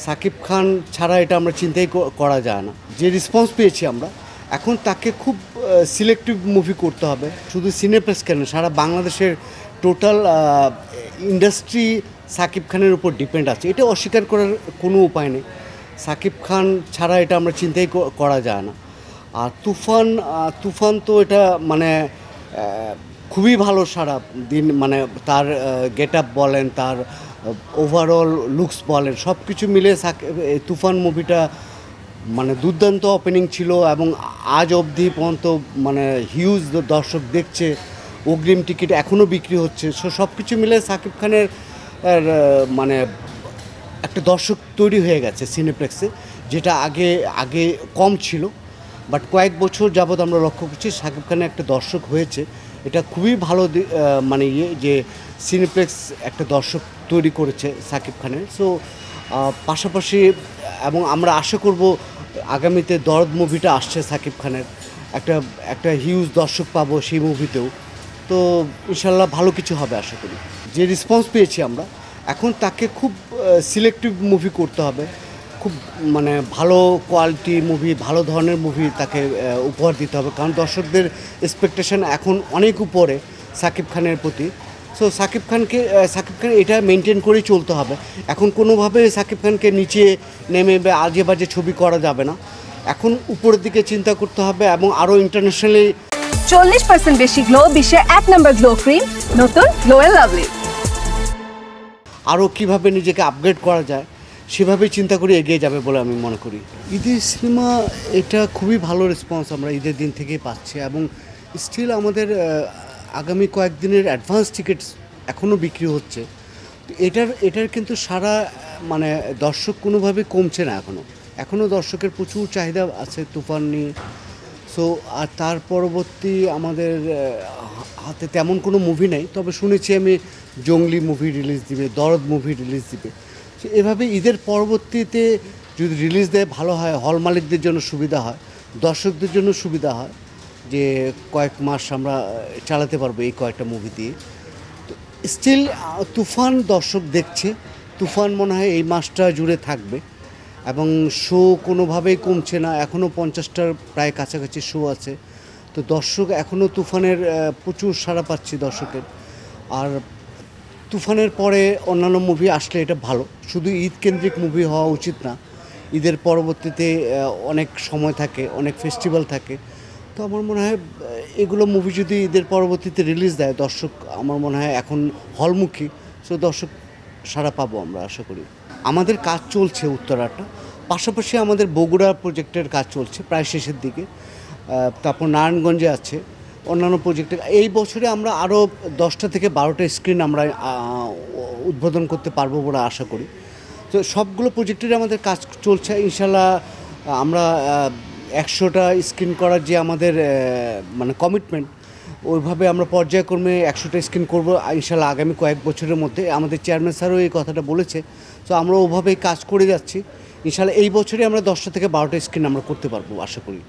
সাকিব খান ছাড়া এটা আমরা চিন্তাই করা যায় না। যে রেসপন্স পেয়েছি আমরা, এখন তাকে খুব সিলেক্টিভ মুভি করতে হবে। শুধু সিনেপ্লেক্স কেন, সারা বাংলাদেশের টোটাল ইন্ডাস্ট্রি সাকিব খানের উপর ডিপেন্ড আছে। এটা অস্বীকার করার কোনো উপায় নেই। সাকিব খান ছাড়া এটা আমরা চিন্তাই করা যায় না। আর তুফান তো এটা মানে খুবই ভালো সারা দিন, মানে তার গেট আপ বলেন, তার ওভারঅল লুকস বলেন, সব কিছু মিলে তুফান মুভিটা মানে দুর্দান্ত ওপেনিং ছিল এবং আজ অবধি পর্যন্ত মানে হিউজ দর্শক দেখছে, অগ্রিম টিকিট এখনও বিক্রি হচ্ছে। সব কিছু মিলে সাকিব খানের মানে একটা দর্শক তৈরি হয়ে গেছে সিনেপ্লেক্সে, যেটা আগে কম ছিল, বাট কয়েক বছর যাবৎ আমরা লক্ষ্য করছি সাকিব খানের একটা দর্শক হয়েছে। এটা খুবই ভালো মানে যে সিনেপ্লেক্স একটা দর্শক তৈরি করেছে সাকিব খানের। সো পাশাপাশি এবং আমরা আশা করব আগামীতে দরদ মুভিটা আসছে সাকিব খানের, একটা হিউজ দর্শক পাবো সেই মুভিতেও। তো ইনশাল্লাহ ভালো কিছু হবে আশা করি। যে রেসপন্স পেয়েছি আমরা, এখন তাকে খুব সিলেক্টিভ মুভি করতে হবে, খুব মানে ভালো কোয়ালিটি মুভি, ভালো ধরনের মুভি তাকে উপহার দিতে হবে, কারণ দর্শকদের এক্সপেকটেশন এখন অনেক উপরে সাকিব খানের প্রতি। সো সাকিব খান এটা মেনটেন করেই চলতে হবে। এখন কোনোভাবে সাকিব খানকে নিচে নেমে বা আজে বাজে ছবি করা যাবে না, এখন উপরের দিকে চিন্তা করতে হবে এবং আরও ইন্টারন্যাশনালি 40% বেশি গ্লো, বিশ্বের 1 নম্বর গ্লো ক্রিম, নতুন গ্লো এন্ড লাভলি। আরও কীভাবে নিজেকে আপগ্রেড করা যায় সেভাবেই চিন্তা করে এগিয়ে যাবে বলে আমি মনে করি। ঈদের সিনেমা এটা খুবই ভালো রেসপন্স আমরা ঈদের দিন থেকেই পাচ্ছি এবং স্টিল আমাদের আগামী কয়েকদিনের অ্যাডভান্স টিকিটস এখনও বিক্রি হচ্ছে। তো এটার কিন্তু সারা মানে দর্শক কোনোভাবে কমছে না, এখনও দর্শকের প্রচুর চাহিদা আছে তুফান নিয়ে। সো আর তার পরবর্তী আমাদের হাতে তেমন কোনো মুভি নেই, তবে শুনেছি আমি জঙ্গলি মুভি রিলিজ দিবে, দরদ মুভি রিলিজ দিবে। সো এভাবে ঈদের পরবর্তীতে যদি রিলিজ দেয় ভালো হয়, হল মালিকদের জন্য সুবিধা হয়, দর্শকদের জন্য সুবিধা হয়, যে কয়েক মাস আমরা চালাতে পারবো এই কয়েকটা মুভি দিয়ে। তো স্টিল তুফান দর্শক দেখছে, তুফান মনে হয় এই মাসটা জুড়ে থাকবে এবং শো কোনোভাবেই কমছে না, এখনও 50টার প্রায় কাছাকাছি শো আছে। তো দর্শক এখনও তুফানের প্রচুর সাড়া পাচ্ছি দর্শকের। আর তুফানের পরে অন্যান্য মুভি আসলে এটা ভালো, শুধু ঈদ কেন্দ্রিক মুভি হওয়া উচিত না। ঈদের পরবর্তীতে অনেক সময় থাকে, অনেক ফেস্টিভ্যাল থাকে। তো আমার মনে হয় এগুলো মুভি যদি ঈদের পরবর্তীতে রিলিজ দেয়, দর্শক আমার মনে হয় এখন হলমুখী, সো দর্শক সাড়া পাবো আমরা আশা করি। আমাদের কাজ চলছে উত্তরাটা, পাশাপাশি আমাদের বগুড়া প্রজেক্টের কাজ চলছে প্রায় শেষের দিকে, তারপর নারায়ণগঞ্জে আছে অন্যান্য প্রজেক্টে। এই বছরে আমরা আরও 10টা থেকে 12টা স্ক্রিন আমরা উদ্বোধন করতে পারবো বলে আশা করি। তো সবগুলো প্রজেক্টের আমাদের কাজ চলছে। ইনশাল্লাহ আমরা 100টা স্ক্রিন করার যে আমাদের মানে কমিটমেন্ট, ওইভাবে আমরা পর্যায়ক্রমে 100টা স্ক্রিন করবো ইনশাল্লাহ আগামী কয়েক বছরের মধ্যে। আমাদের চেয়ারম্যান স্যারও এই কথাটা বলেছে। তো আমরা ওভাবেই কাজ করে যাচ্ছি। ইনশাল্লাহ এই বছরে আমরা 10টা থেকে 12টা স্ক্রিন আমরা করতে পারবো আশা করি।